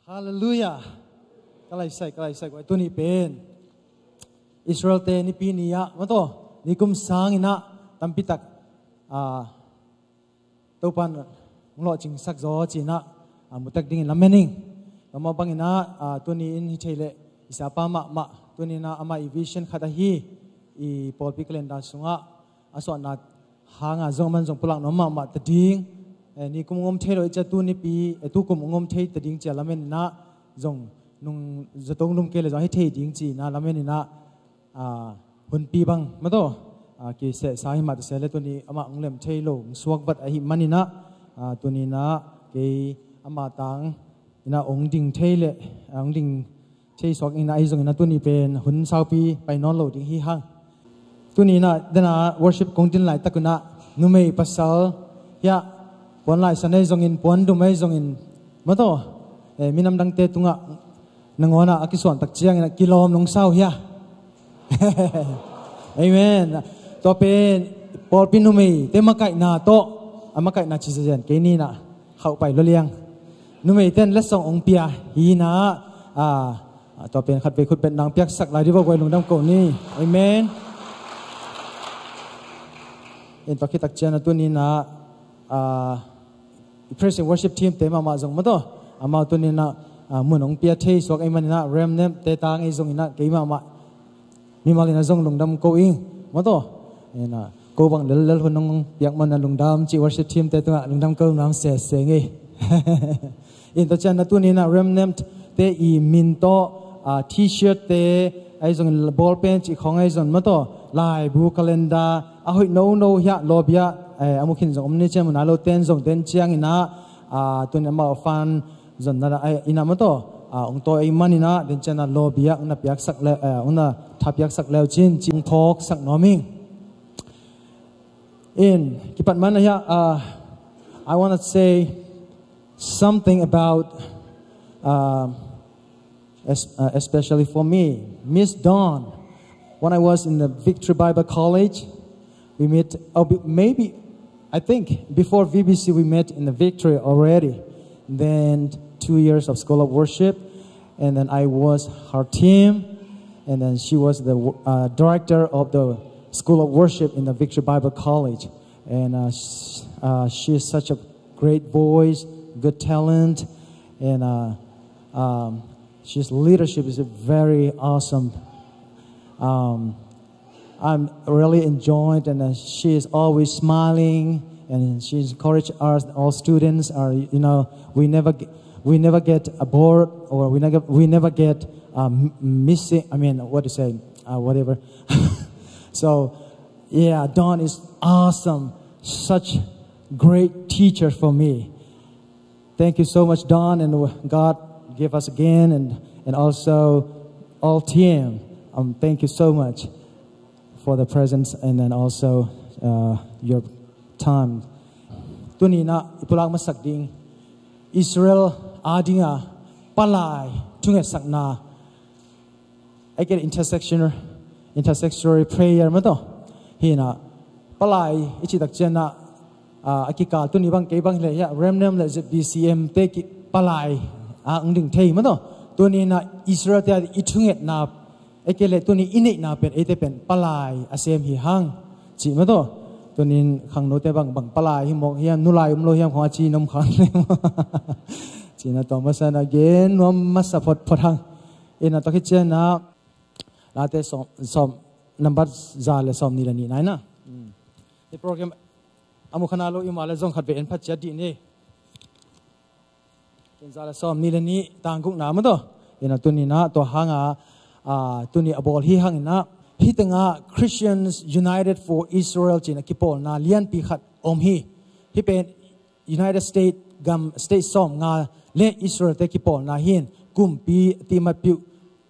Hallelujah. Kalai sai ko tu ni pen. Israel te ni pinia mato ni kum sang ina tampitak topan nglo ching sak zo china mutak ding lamening kama bangina tu ni in hichele isa pa ma tu ni na ama vision khata hi I polpi kalenda sunga aso na hanga zongman zong pulang no ma tading ni kum ngom thelo icha tu ni pi tu kum ngom thei tading cha lamen na zong nung zatong num kele zo hi thei ding chi na lamen na hun pi bang mato ki se sai ma se le tu ni ama nglem thei lo suak bat a hi manina tu ni na ke ama tang ina ong ding thei le ong ding thei sok ina ai zong ina tu ni pen hun sau pi pai non lo ding hi hang tu ni na dana worship kong tin lai takuna numei pasal ya pon lai sanai zong in pon du mai zong in mato minam dang te tunga nangona akisuan tak chiang ina kilom nong sau ya amen to pen pol pin numei te makai na to amakai na chi jen ke ni na hau pai lo liang numei ten la song ong pia hi na to pen khat pe khut pen nang piak sak lai ri bo goi lungdam ko ni amen in to khitak chana tu ni na praise and worship team te ma zong ma to ama tu ni na munong pia thei sok ai manina ram nem te tang ai zong ina ke ma mi malina zong lungdam ko ing ma to ena ko bang lel hunong piak man lungdam chi worship team te tu lungdam ko nam se nge in to chana tu ni na ram nem te I min to t-shirt te ai zong ball pen chi khong ai zong ma to lai bu calendar a hoi no ya lobia amukhin zong omni chem na lo ten zong ten chiang ina tun ma fan zon na ai ina ma to ong to ai manina den chana lobia na piak sak le una thapyak sak le chin ching thok sak noming in kipat man ya I want to say something about especially for me Miss Dawn when I was in the Victory Bible College we met maybe I think before VBC we met in the Victory already then 2 years of School of Worship and then I was her team and then she was the director of the School of Worship in the Victory Bible College and she is such a great voice good talent and she's leadership is very awesome I'm really enjoyed and she is always smiling and she's encouraged us all students are we never get bored or we never get missing I mean what to say whatever so yeah Dawn is awesome such great teacher for me thank you so much Dawn and God give us again and also all team thank you so much for the presence and then also your time tuni na ipulak masak ding Israel adinga palai tunge sakna I get intersectionary prayer mato hina palai ichi tak chena akika tuni bang ke bang le ya remnem le ZBCM te ki palai ngding thei mato tuni na Israel te itunge na ekele tuni inei na pen ete pen palai asem hi hang chi ma to tunin khangno te bang palai hi mok hiam nulai umlo hiam khwa chi nom khang le chi na to ma san again nom ma support phang ina to ki chen na la te som number za le som ni la ni nai na the program amu khana lo imala jong khat be en phat cha di ni ken za le som ni la ni tang guk na ma to ina tunina to hanga tuni abol hi hangina hitanga Christians United for Israel china kipol na lian pi khat om hi pen United States gam state som nga le Israel te kipol na hin kumpi timat pi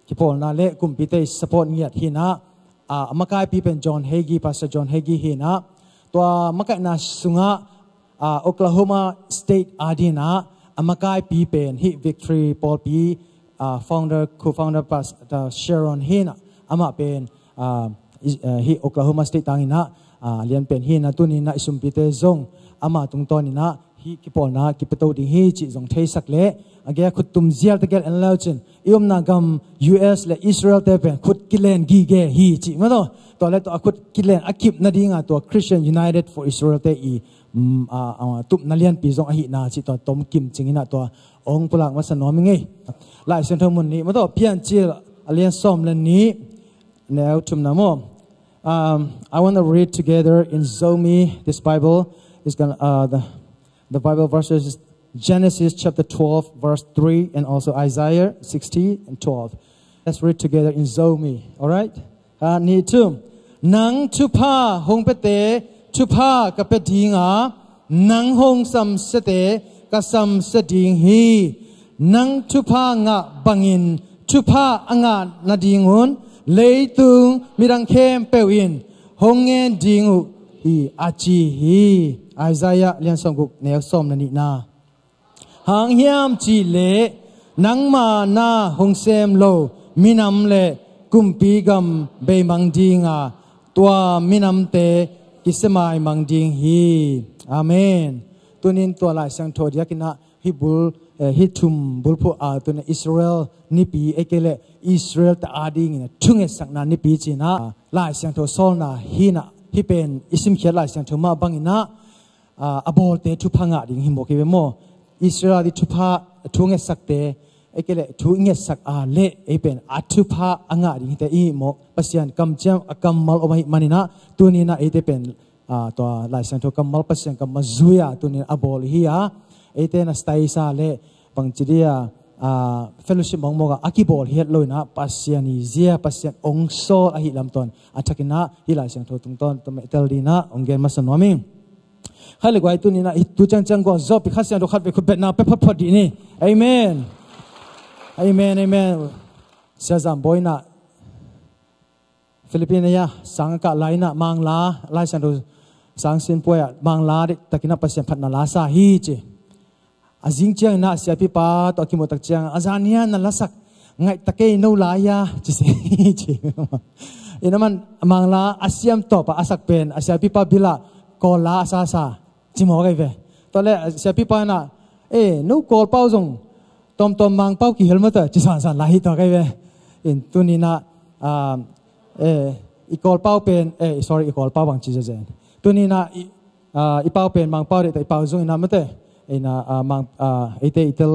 kipol na le kumpi te support ngiat hina amakai pi pen John Hagee Pastor John Hagee hina to makai na sunga Oklahoma State adina amakai pi pen hi Victory Paul pi co-founder Pastor Sharon hina ama pen hi Oklahoma State tangina lian pen hina tunina isumpite zong ama tungtonina hi ki pol na ki peto ding hi chi zong thei sak le age khut tum zial te gel en lao chin iom na gam US le Israel te pen khut kilen gi ge hi chi ma do to le to khut kilen akip na dinga to Christian United for Israel te I tup na lian pi zong a hi na chi to tom kim chingina to ong pulak ma san no mi ngai lai sen thomun ni ma do pian chil alian som len ni now tum na mo I want to read together in Zomi. This Bible is going the Bible verses Genesis chapter 12 verse 3 and also Isaiah 60 and 12. Let's read together in Zomi. All right? Need to. Nang tupa hong pete tupa kapetinga nang hong sam sete kasam seding hi nang tupa nga bangin tupa anga nadingun leitung mirang kem pewin hongen dingu hi achi hi Isaiah lian songuk ne som na ni na hang hiam chi le nang ma na hong sem lo minam le kumpi gam be mang dinga tua minam te kisemai mang ding hi amen tunin tua lai sang tho dia kina hi bul hi thum bul phu a tun Israel nipi ekele Israel ta ading ina thunge sakna nipi china lai sang tho sol na hi na hi pen isim khia lai sang tho ma bangina abol te thu phanga ding hi mo ke mo Israel di thu pha thunge sakte ekele thunge sak a le e pen athu pha anga ding te I mo pasian kamcham akammal omai manina tunina e te pen to lai sang tho kamal pasian kamal zuya tunin abol hi a ete na stai sa le pangchidia fellowship mong moga akibol hiat loina pasiani zia pasian ongso a hi lamton athakina hilai sang tho tungton to metel dina ongen masanwami khale gwai tunina tu chang go zo pi khasian ro khat be khu betna pe phot di ni amen amen amen sazam boina Philippine ya sangka laina mangla lai sang tho sang sin poya mangla takina pasian phatna la sa hi che azing chiang na sia pi pa to ki mo tak chiang azania na lasak ngai takei no la ya chi se chi inaman mangla asiam to pa asak pen asia pi pa bila ko la sa sa chi mo kai ve to le sia pi pa na no kol pau jong tom mang pau ki helmet chi san la hi to kai ve in tunina I kol pau pen sorry I kol pau bang chi jen tunina I pau pen mang pau de tai pau jong ina mate ina mang ite itel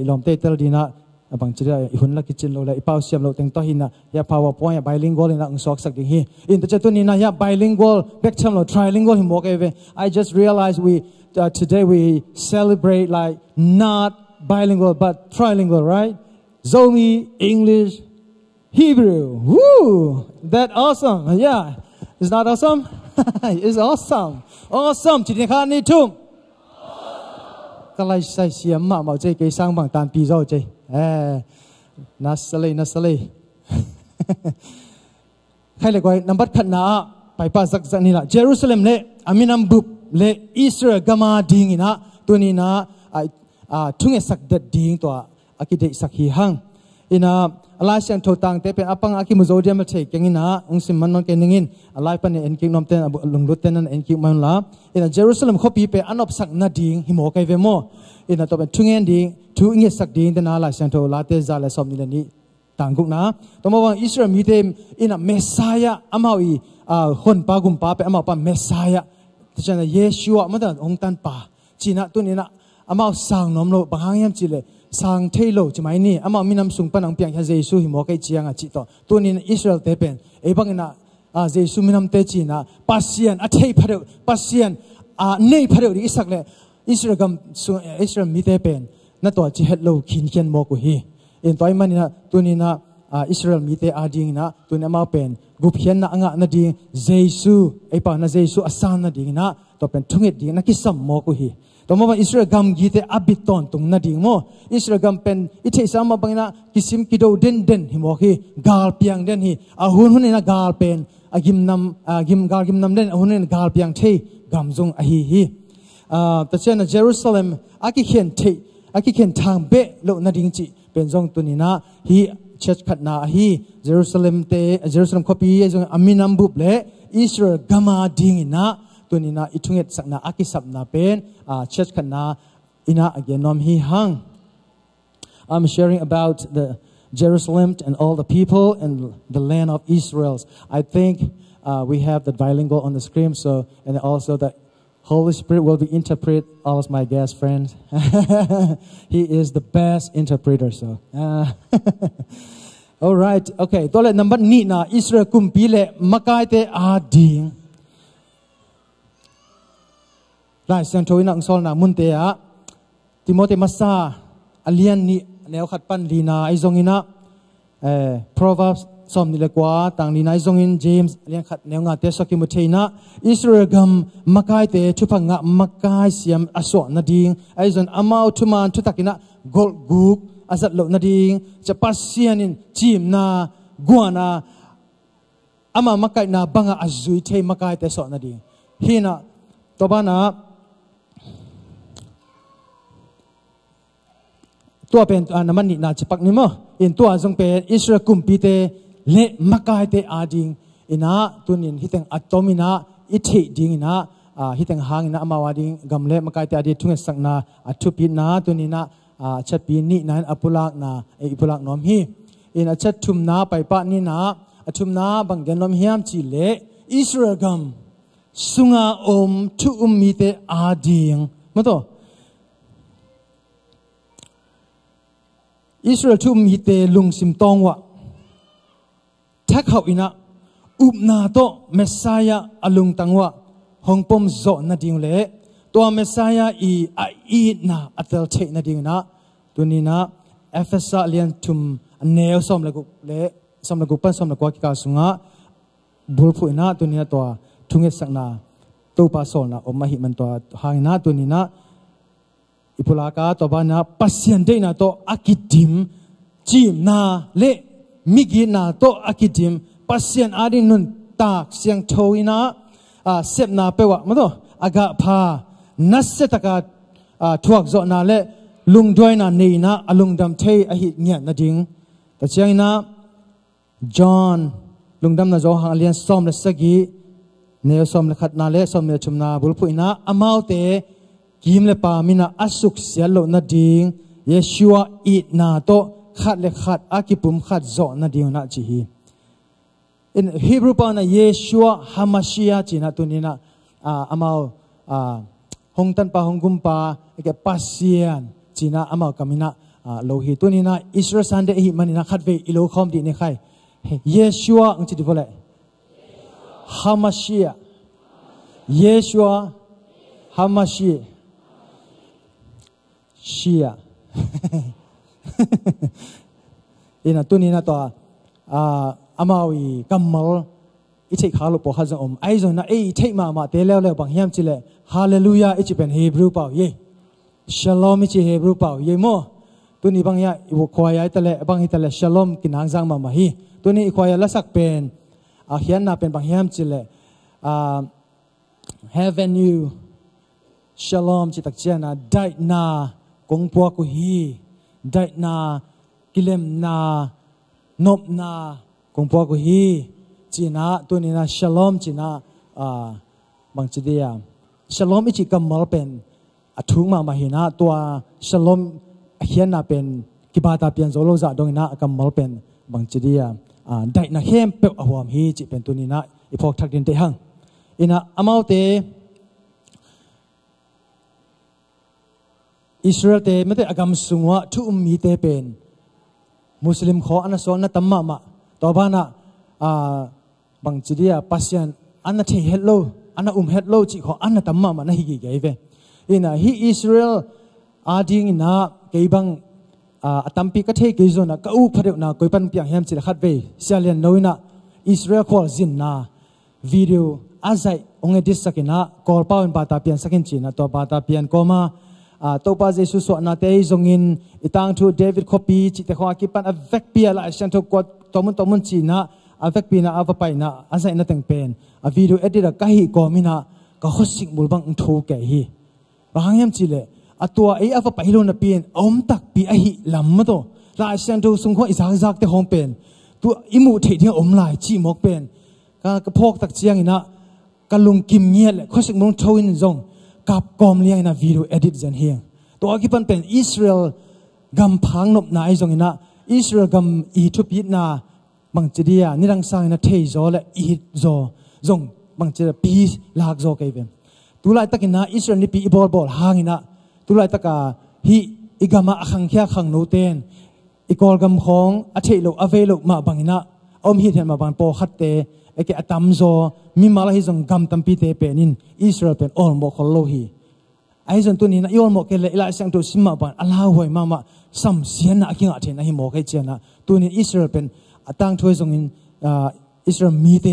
lom te itel dina bang chira hun la kitchen lo la ipau siam lo teng to hina ya powerpoint bilingual ina ang sok sak ding hi in the chatun ina ya bilingual back cham lo trilingual him okay I just realized we today we celebrate like not bilingual but trilingual right Zomi English Hebrew woo that awesome yeah is not awesome it's awesome chi ni kha ni thumก็ไล่ใส่เสียมมาเอาใจเกยสร้างบางตานปีเจ้าใจนัสเลยใครเลยก็นำบัดขันนาไปป้าสักนี่ละเยรูซาเล็มเล่อามินัมบุบเล่อิสราเอลกามาดิงนะตัวนี้นะทุ่งสักเด็ดดิงตัวอากิเดสักฮีหังอินะอะไรเสียงโทตังแต่เป็นอาปังอากิมุโซเดียมเทกิงนะองสิมันนนเกนิงินอะไรปันเนี่ยเอ็นกิงนอมเตนลุงลุตเตนนั่นเอ็นกิงมันละอินะเยรูซาเล็มเขาปีเป็นอันอบสักนาดิงหิมโอไกเวโมอินะตัวเป็นทุ่งเงินดิงทุ่งเงินสักดิงแต่น่าอะไรเสียงโทลาเตซาเลสอมนี่นี่ต่างกุกนะตัวมาว่าอิสราเอลมีเต็มอินะเมสซายะอามาวีคนปากุมปาเป็นอามาปาเมสซายะที่จะเนี่ยเยชูอ่ะมันแต่องตันปาจีน่ะตัวนี้นะอามาสั่งน้อมโลบางอย่างยังจีเลยสังเทโลจะไม่นี่อามามีน้ำสุงปนังเปียงเยซูหิมอกไอจียงอ่ะจิตตัวนี้อิสราเอลเตเป็นบางนะเยซูมีน้ำเตจีนะปัสยันเทพเดียวปัสยันเนยพเดียวดิสักเลยอิสราเอลมีเตเป็นนั่นตัวจีเฮตโลขินเขียนโมกุฮีตัวมันนี่นะตัวนี้นะอิสราเอลมีเตอาดิงนะตัวนี้มาเป็นกุเพียนนะอ่ะนั่นดิเยซูปานะเยซูอาสานนั่นดินะตัวเป็นทุ่งเอ็ดดินะกิสมโมกุฮีตัวมันอิสราเอลกำกีเตอบิตอนตรงนั่นดิโมอิสราเอลกำเป็นอิเทสามาบังนะกิสิมกิโดเด่นหิมอฮีกาลเปียงเด่นฮีหุ่นนี่นะกาลเป็นกิมนำกิมนำเด่นหุ่นนี่กาลเปียงเทกำจงฮีแต่เช่นเยรูซาเล็มอากิเขียนเทอากิเขียนทางเบะโลนั่นดิงจีเป็นจงตัวนี้นะฮีเชิดขัดนาฮีเยรูซาเล็มคอปีจงอามินัมบุบเล่อิสราเอลกามาดิงนะ ตัวนี้นะอิทุงเอตสักนาอากิสับนาเป็นเชิดขันนาอินาอเกนนอมฮีฮัง I'm sharing about the Jerusalem and all the people and the land of Israel. I think we have the bilingual on the screen, so and also the Holy Spirit will be interpret all of my guest friends. He is the best interpreter. So, all right, okay. Toilet number ni na Israel kumpile makai te ading. Lai sang thoi na sol na mun te a Timothy masa alian ni neo khat pan lina ai zongina Proverbs som ni le kwa tang ni nai zongin James alian khat neo nga te sokimutheina Israel gam makai te thupanga makai siam aso na ding ai zon amau thuman thutakina gol guk azat lo na ding chapasianin chim na guana ama makai na banga azui thei makai te so na ding hina tobanaตัวเป็นน้ำมันนี่น่าจะปักนี่มั้งอินตัวจงเป็นอิสราเอลกุมปีเตเละมักกายเตอาดิงอินะตัวนี้ฮิตังอัตโตมินะอิเทดิงอินะฮิตังหางอินะอมาวาดิงกำเละมักกายเตอาดิทุ่งสักนาอัตุปีนะตัวนี้นะชัดปีนี่นั้นอปุลักนะอปุลักน้อมฮีอินะชัดทุมนาไปปะนี่นะทุมนาบังเกนน้อมเฮียมจีเละอิสราเอลกัมสุงาอมทุอุมมีเตอาดิงมั้งตัวอิสราเอลทุมีเตลุงสิมตองวะทักเขาอินะอุบนาโตเมสซายาอลุงตังวะฮงปมโซนาดิงเล่ตัวเมสซายาอีนาอัตเลเทนาดิงนะตัวนี้นะเอฟเอสเลียนทุมเนลสมละกุเล่สมละกุปันสมละกวากิกาสุงะบุลฟุอินะตัวนี้ตัวทุงเอสักนาตัวปาโซนะอมมาหิมันตัวหางนะตัวนี้นะอิปุลากาตัวบ้านนะปัสยันเดนะตัวอากิดิมจิมนาเละมิกินาตัวอากิดิมปัสยันอาดินุนตากเสียงโทยนะเสพนาเปวะมาตัวอากาพานัสเซตกาทวกโจนาเละลุงด้วยนะนี่นะอลุงดำเทยอหิเงียนะดิงแต่เชียงนะจอห์นลุงดำนะโจหางเลียนซ้อมเลสกีเนวซ้อมเลขัดนาเละซ้อมเลชุมนาบุลพุยนะอามาวเตกิมเลปามินาอสุกเสียโลนาดิงเยชัวอีนาโตขัดเลขัดอากิปุมขัดโจนาดิงนะจีฮีอินฮีบรูปานะเยชัวฮามาชิยาจีนะตัวนี้นะอามาวฮงตันปาฮงกุมปาเอกปัสเซียนจีนะอามาวกามินะโลหิตัวนี้นะอิสราเอลซันเดหิมันนี่นะขัดเวอิโลคอมดีนี่ใครเยชัวอังจีดีพอเลยฮามาชิยาเยชัวฮามาชิชียอินะตัวนี้นะตัวอามาวีกัมมัลอิเทขาลุปหัดจังไอจงนะเอเทมาเตเลวเลวบางยามจิเลฮาเลลูยาอิจิเป็นฮีบรูเปล่าเย่ชัลลอมอิจิฮีบรูเปล่าเย่โมตัวนี้บางยาอิวควายตะเลบางฮิตะเลชัลลอมกินหางจังมาฮีตัวนี้ควายละสักเป็นเฮียนนาเป็นบางยามจิเลHeaven you Shalom จิตักเจนะได้นากงปัวกุฮีได้นากิเลมนานบนากงปัวกุฮีจีนะตัวนี้นะ Shalom จีนะบางจีเดีย Shalom อิจิกัมมัลเป็นทุ่งมาหินะตัว Shalom เฮียนนาเป็นกิบาตาเปียนโซโลซาดงนะกัมมัลเป็นบางจีเดียได้นาเข้มเปิบอวมฮีจิเป็นตัวนี้นะอีพอกทักดินเตหังอินะอามาวเตอิสราเอลเตไม่ได้อากามสุงวะทุกมีเตเป็นมุสลิมขออันนั้นสอนนัตมะต่อบ้านะบางจีเดียปัสยันอันนั้นที่เฮลโลอันนั้นเฮลโลจีขออันนั้นตมะนะฮิกิเกยเวอินะฮิอิสราเอลอาดิงนะเกยบังตัมปีก็เทเกยโซนะก็อุปเดนะกอยปันเปียงเฮมจิลขัดเวเสียเลียนโนยนะอิสราเอลขอจินนะวิดีโออาศัยองค์ดิสกินะกอลป้าเป็นบาตาเปียนสักินจีนะตัวบาตาเปียนก็มาตัวป้าเยซูสวนาเตยจงอินอิตังทูเดวิดคอปีจิตขวากิปันอเวกปีอะไรฉันทุกคนตัวมุนจีนะอเวกปีนะอวไปนะอาศัยนั่นแต่งเป็นวิดีโอเอดิระก็ฮีก็มินะก็ขสิกบุลบังทูแก่ฮีบางอย่างจีเลยตัวไอ้อวไปโลนับเป็นอมตักปีไอฮีลำมาตัวลายฉันทุกสงฆ์อิสระจักแต่ห้องเป็นตัวอิมูเทียงอมลายจีมกเป็นก็พกตักเจียงนะ กันลุงกิมเงียเลยข้อสิกมุงทวินจงกับกอมเลี้ยงนะวิดีโอเอดิตจันเฮียงตัวกิปันเป็นอิสราเอลกำพังนบนายจงนะอิสราเอลกำอีทุบยิดนาบางจีเดียนี่รังสรรค์นะเทยโจและอีโจจงบางจีเดียปีลากโจกันเป็นตุลาตะกินนะอิสราเอลนี่ปีบอลหางินะตุลาตะกาฮีอีกามาขังแค่ขังโนเตนอีกอลกำของอาเทโลอเวโลมาบังนะอมฮิตเห็นมาบังโปขัดเตไอแกตัมโซมีมาลาฮิจงกำตัมปีเตเป็นนินอิสราเอลเป็นอลโมคอลโลฮีไอจนตัวนี้นะยอลโมเกเลอิลาเซงตัวสิมาบันอัลลาหวยมาสัมเสียนนะกิงอาเทนะฮิโมกไอเจนะตัวนี้อิสราเอลเป็นตั้งถ้วยจงอิสราเอลมีเต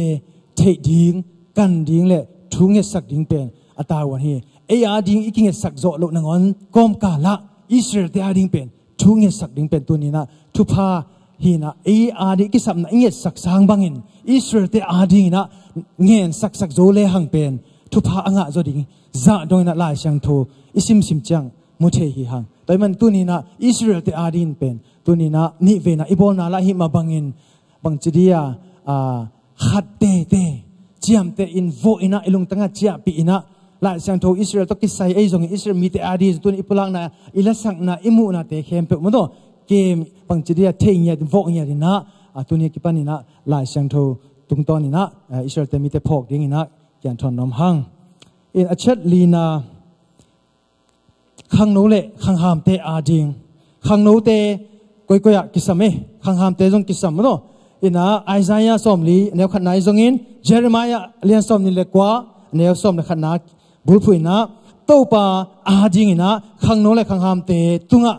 เทดิ้งกันดิ้งเละทุ่งเงสักดิ้งเป็นอัตาวันฮีไออาดิ้งอีกิงเงสักโจโลนังอนกอมกาละอิสราเอลเตอาดิ้งเป็นทุ่งเงสักดิ้งเป็นตัวนี้นะทุพาฮีนะไออาดิ้งกิสับนะเงสักสางบังอินอิสราเอลเตอาดิ้งนะเงินสักโจเลหังเป็นทุพาอ่างโจดิ้งจะโดยนักลายช่างโทอิสิมจังมุเทหิหังแต่มันตัวนี้นะอิสราเอลเตอาดิ้งเป็นตัวนี้นะนี่เวนะอีโบนาละหิมาบังอินบางจีเดียขัดเตเจียมเตอินโวอินะอิลุงตั้งเจียปีอินะลายช่างโทอิสราเอลต้องกิใส่ไอจงอิสราเอลมีเตอาดิ้งตัวนี้ปุลังนะอิละสักนะอิมูนะเตเข้มเปิดมันตัวเกมบางจีเดียเทียนโวอินะดินะตัวนี้กิปันนี่นะลายช่างโทตุงตอนนี่นะอิสราเอลเตมีเตพอกดิ้งนะแกนทอนน้ำหังอินอัจฉริลีนาขังโนเล่ขังหามเตอาดิ้งขังโนเตก้อยกิสามขังหามเตจงกิสามมันตัวอินะไอซายาสอมลีเนวขันนายจงอินเยเรมายาเลียนสอมนี่เล็กกว่าเนวสอมเนขันนาบุลพุยนะโตปาอาดิ้งนะขังโนเล่ขังหามเตตุงะ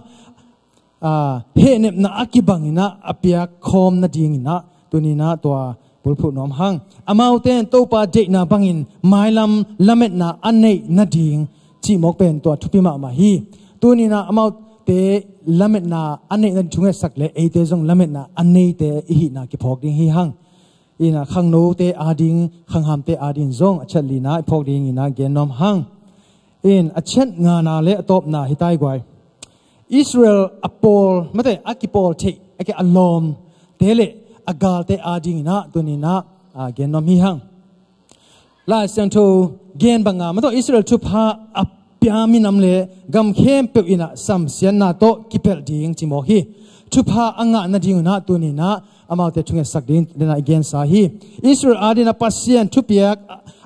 เฮเนบนะอากิบังนะอเปียคอมนะดิ้งนะตัวนี้นะตัวบุลพุน้อมหังอามาอุเตนโตปาเจนะบังอินไมลัมละเม็ดนะอันเนนะดิ้งจีมอกเป็นตัวทุพิมามาฮีตัวนี้นะอามาเตละเม็ดนาอันนี้นั่นช่วยสักเลยไอเตจงละเม็ดนาอันนี้เตอีน่ากิพอกดิ้งฮีหังอีน่าขังโนเตอาดิ้งขังหามเตอาดิ้งจงอัจฉรินาพอกดิ้งอีน่าเกนนอมหังอินอัจฉริงานาเลตบนาฮิตายกวยอิสราเอลอปอลไม่ใช่อากิปอลเทไอแกอัลลอมเตเลอากาลเตอาดิ้งนะตัวนี้นะเกนนอมฮีหังลาเซนโตเกนบังงาไม่ต้องอิสราเอลทุพายามินำเลกำเข้มเปิดอินะสัมเสียนนาโตกิเปิลดิ้งจิโมฮีทุพาอ่างนาดิ้งนะตัวนี้นะอามาเตช่วยสักดิ้งเดน่าเกนสาฮีอิสราเอลอาดินาปัสเซียนทุพยาก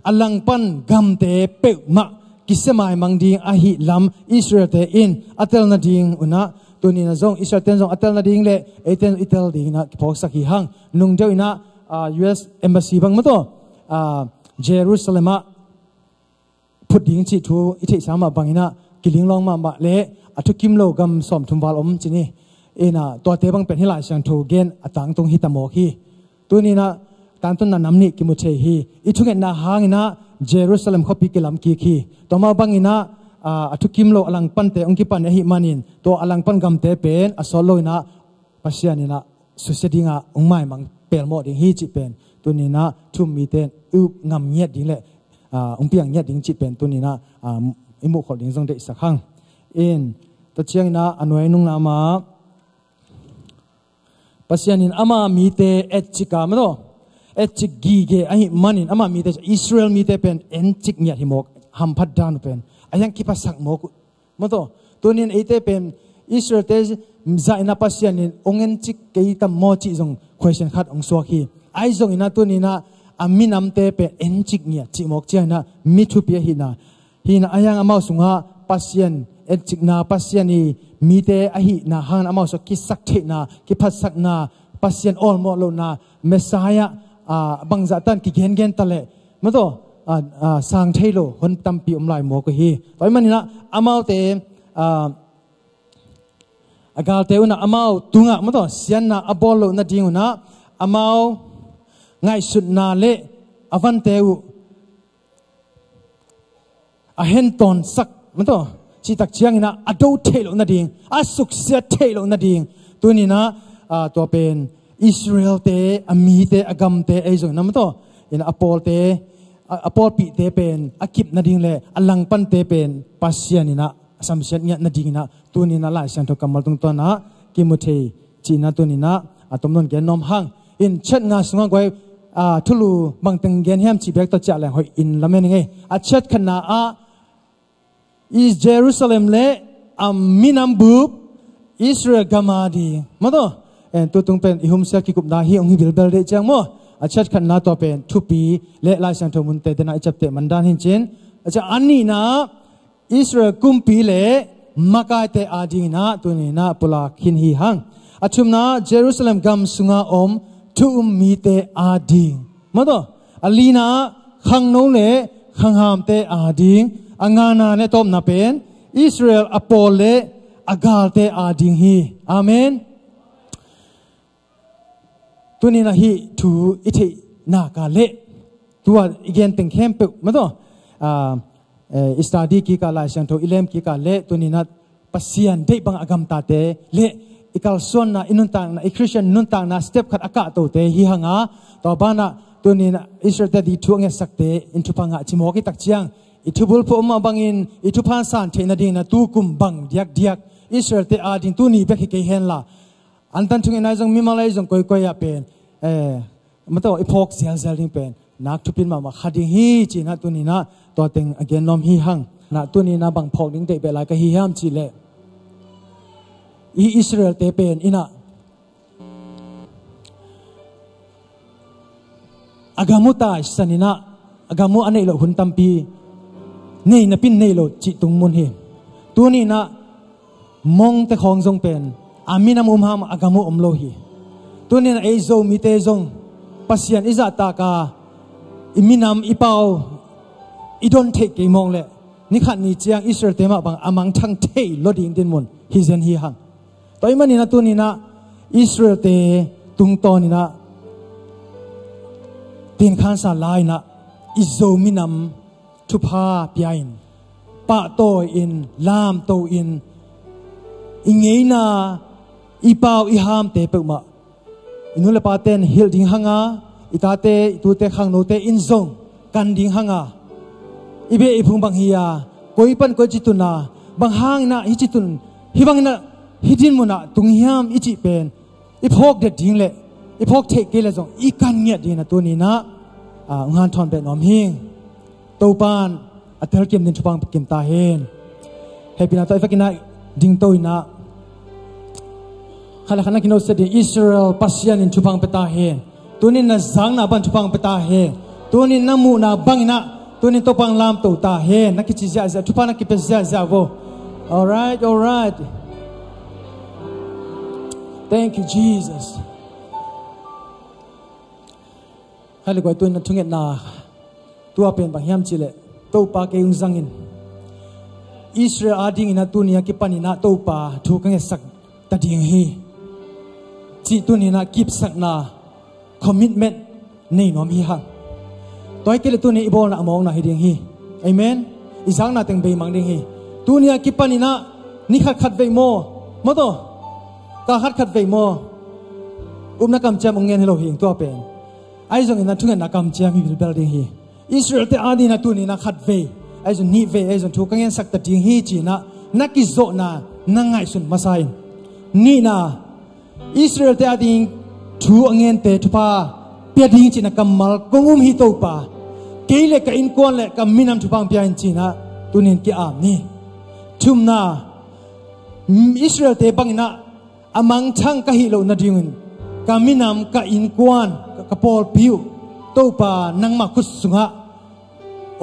อลังปันกำเตเปิดมากิสมัยมังดิ้งอาฮิลำอิสราเอลเตอินอัตเตลนาดิ้งอุนะตัวนี้นะจงอิสราเอลเตนจงอัตเตลนาดิ้งเลเอเตนอิตเตลดิ้งนะพอสักฮีหังนุ่งเจ้าอินะUS Embassy บังมั้งตัวเยรูซาเล็มพุดดิ้งจิทูอิทิสามาบังอินะกิลิงลองมาเละอัตุกิมโลกัมสอมทุมวาลอมจินี่เอนะตัวเตบังเป็นให้หลายเสียงทูเกนอัตังตรงฮิตามโมฮีตัวนี้นะตามต้นน้ำนี่กิมุเชฮีอิทุเกนนาหางอินะเยรูซาเล็มขบิกิลัมกีคีต่อมาบังอินะอัตุกิมโลอลังปันเตองกิปันเอฮิมานินตัวอลังปันกัมเตเป็นอสโลอินะปัสยานินะสุเสดิงะองไม่มังเปลโมดิ้งฮีจิเป็นตัวนี้นะทุ่มมีเตนอุบงำเงียดดิ้งเละองค์เปียงเนี่ยดิ้งจิเป็นตัวนี้นะอิมุขอดิ้งทรงได้สักครั้งอินตัดเชียงนะอนุญนุงนามาปัสยานินอามามีเตเอจิกามโนเอจิกีเกไอมันนินอามามีเตอิสราเอลมีเตเป็นเอ็นจิกเนี่ยหิมกฮัมพัดดานเป็นอายังคิดภาษาโมกุมโตตัวนี้ไอเตเป็นอิสราเอลเตจะอินาปัสยานินองเอ็นจิกเกยตัมโมจิจง question ขัดองสวกีไอจงอินาตัวนี้นะอามินำเตเป็นเอ็นจิกเนี่ยจิมอกเจ้านะมิทุเปียหินาอายังอามาสุงหาปัสยันเอ็นจิกนาปัสยันีมีเตอหินาหางอามาสุกิสักเทนากิพัสักนาปัสยันออลโมโลนาเมสายะบังจัตันกิเกนเกนตะเลมันโตสังเทโลคนตั้มปีอมลายโมกุฮีตอนมันนี่นะอามาเตอากาเตอุนะอามาตุงะมันโตเสียนนะอบอลโลนะดิ้งอุนะอามาง่ายสุดนาเละอวันเตวอาเห็นตอนสักมันตัวจิตักเชียงนะอดูเทโลนาดิงอาสุกเสียเทโลนาดิงตัวนี้นะตัวเป็นอิสราเอลเตอมีเตอกัมเตไอจงนั่นมันตัวอินอปอลเตอปอลปีเตเป็นอากิบนาดิงเลยอลังปันเตเป็นปัสยานี่นะสัมเสียเนี่ยนาดิงนะตัวนี้นะหลายเสียงทุกกำมัลตรงตัวนะกิมุเทจีนะตัวนี้นะตมนนแกนนอมหังอินเช็ดงาสงกวย ทุลูบางตึงเกนเฮียมจีเบกตัวจ่าแหล่งหอยอินละเมนไงอาชัดขณะอิเยรูซาเล็มเละมินัมบุบอิสราเอลกามาดีมาตัวตัวตรงเป็นอิฮุมเซกิกุบดาฮีองฮิบิลเบลเดจังโมอาชัดขณะตัวเป็นทุปีเละลายสันทมุนเตเดน่าจับเตมันดานหินเจนอาจจะอันนี้นะอิสราเอลกุมปีเละมาไกเตอาดิงนะตัวนี้นะปุลาคินฮีฮังอาชุมนะเยรูซาเล็มกัมสุงาอมมีเตอาดิงมาตัวอลีนาขังโนเล่ขังหามเตอาดิงอังานาเนตอมนาเป็นอิสราเอลอโปเล่อากาเตอาดิงฮีอาเมนตัวนี้นะฮีทูอิทินากาเล่ตัวอีกอย่างตึงเข้มเปิกมาตัวอิสตาดีกีกาลายเซนโตอิเลมกีกาเล่ตัวนี้นะปัสยันได้บังอากามตาเตเล่อีกาลส่วนนะอินุนต่างนะอีคริสเตียนนุนต่างนะสเต็ปขัดอากาศตัวเตฮีหังอาต่อบ้านนะตัวนี้นะอิสราเอลดีทั่วเงี้ยสักเตอินทุพังอาจิโมกิตักเจียงอิทุบุลพอมาบังอินอิทุพันสานเทนดิ่งนะตูกุมบังเดียกอิสราเอลเตอาดิ่งตัวนี้เบกเกเฮนละอันตันทุกอย่างนายจงมีมาเลยจงก่อยๆเป็นมันต้องไอ้พกเสียดิ่งเป็นนักทุพินมาขัดดิ่งฮีจีนะตัวนี้นะตัวเต็งอเกนนอมฮีหังนะตัวนี้นะบังพกดิ่งเตะเปลายก็ฮีห้ามจีเล่อิสราเอลเตเป็นอินะอากามุตาสันินะอากามุอันนี้เราหุ่นตัมปีนี่นับเป็นนี่เราจิตตรงมุนเฮตัวนี้นะมองแต่ของทรงเป็นอามินามุมหามอากามุอมโลหีตัวนี้นะเอโซมิเตซงปัสยันอิจาตากาอิมินามอิเปาอิดอนเทกมองเลยนี่ขันนี้เจียงอิสราเอลเตมาบังอามังทั้งเทลอดิงดินมุนฮิเซนฮีฮังตัวมันนี่นะตัวนี้นะอิสราเอลเตตุงตอนี่นะเตียนขันสาลายนะอิโซมินัมทุพาปีอินปะโตอินลามโตอินอิงเงนาอีเปาอีฮามเตเปกมาอินุเลปาเตนฮิลดิงฮังอาอิตาเตตูเตขังโนเตอินซงกันดิงฮังอาอิเบอิพุงบังฮียาโกยปันโกจิตุนาบังฮังนะฮิจิตุนฮิบังนะฮิดินมุนะตุงยามอิจิเป็นอีพอกเด็ดดิ้งเละอีพอกเทกเกลซงอีกันเงียดีนะตัวนี้นะงานทอนเป็นนอมหิงตัวปานอัตเทลเกมดินชุบังเกมตาเฮนให้พี่นาตัวไอ้ฟักกินะดิ้งตัวนะขณะกินเอาเสด็จอิสราเอลปัสยานินชุบังเปตาเฮนตัวนี้นะสังนะบันชุบังเปตาเฮนตัวนี้น้ำมูนะบังนะตัวนี้ตัวปังลามตัวตาเฮนนักกิจจะชุบังนักกิจจะโว alright Thank you, Jesus. ให้เลยกว่าตัวนั้นทุ่งเงินนาตัวเป็นบางยามจิเลตัวปาเกยุงจังอินอิสราเอลอาดิงอินาตัวนี้กิปันินาตัวปาถูกกันสักตัดยังฮีจีตัวนี้นะกิบสักนา commitment นี่น้อมฮีฮังตัวไอ้เกลตัวนี้อีบอลนะมองนะฮีดิงฮีเอเมนอีสังนาเต็งเบย์มังดิงฮีตัวนี้กิปันินานี่ขัดเวโมมาตัวก็ฮัดขัดเวโมนักกำจัดมงเงินให้เราเห็นตัวเป็นไอ้ส่วนนี้นะทุกอย่างนักกำจัดมีบิลเบลดิ้งฮีอิสราเอลแต่อาดีนะตัวนี้นะขัดเวไอ้ส่วนนี้เวไอ้ส่วนทุกอย่างสักตัดดิ้งฮีจีนะนักกิจโจนะนั่งไงส่วนมาใส่นี่นะอิสราเอลแต่อาดีทุกอย่างเตะทุพาเปียดิ้งจีนะกำมัลกงมฮีตัวป่าเกลี่ยกับอินกวนเล่กับมินามทุพังเปียนจีนะตัวนี้กี่อามนี่ทุมนะอิสราเอลแต่บังนะอามังช่างกะฮิโลนาดิงกามินามกะอินกวนกะปอลพิวตัวป่านังมาคุสุงะ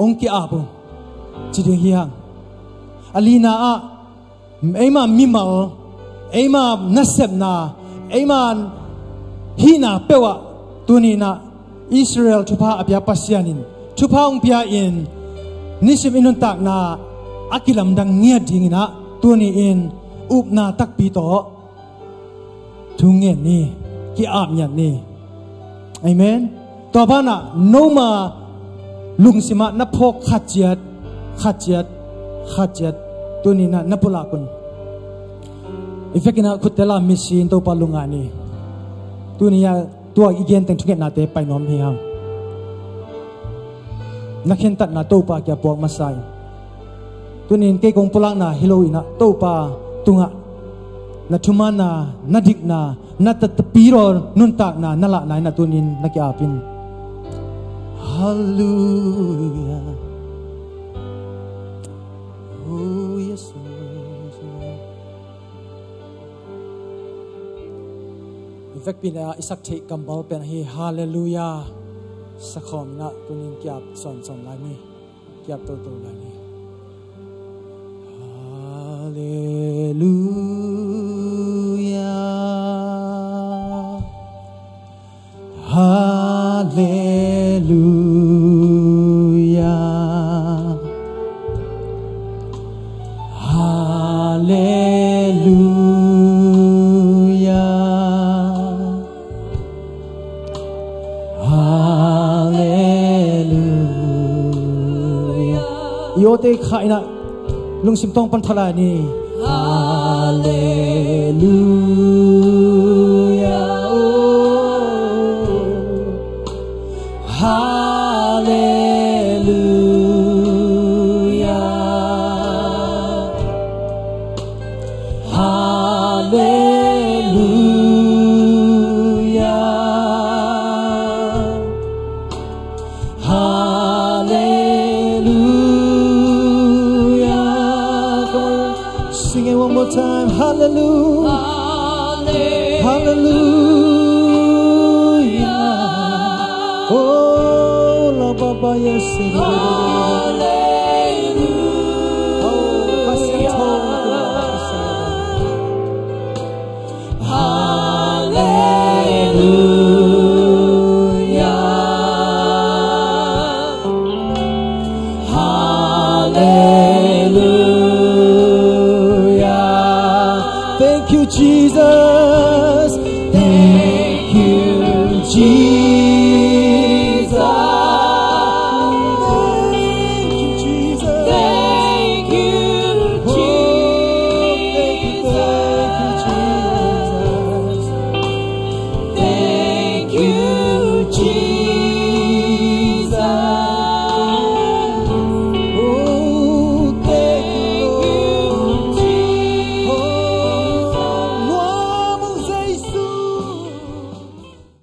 องค์กี่อาบุจีดิงฮีฮังอลีนาอะไอมามิมัลไอมานัสเซบนาไอมาฮีนาเปวะตัวนี้นะอิสราเอลทุพาอภิยาปัสยานินทุพาองค์พิยาอินนิสิมินุนตักนาอากิลัมดังเงียดิงนะตัวนี้อินอุบนาตักปีโตทุงเงี้ยนี่กี่อาบเนี่ยนี่เอเมนต่อไปนะโนมาลุงสิมานับพกขัดเจ็ดตัวนี้นะนับปุลากุนอีเฟกินะคุตเตล่ามิชินตัวปาลุงานี่ตัวนี้ตัวอีเกนแต่งทุกอย่างนาเตไปน้อมเฮียงนักเห็นตัดนาตัวปาแกปวกมาใส่ตัวนี้เกยกงปุลังนาฮิโลอีนะตัวปาตุงะนัทุมานานาดิกนานาตตปีโรนุนตากนานาละนายนาตุนินนักยาปิน Hallelujah. Oh, yes, Lord. In fact, pina isak te kambal pen hi hallelujah. Sakhom na tunin kiap son lai ni. Kiap to lai ni. Hallelujah. Hallelujah. Hallelujah. Hallelujah. Yote khaina lung simtong panthala ni. Hallelujah. Hallelujah. Hallelujah. Hallelujah. Come on, sing it one more time. Hallelujah. Hallelujah. Oh, la baba yes.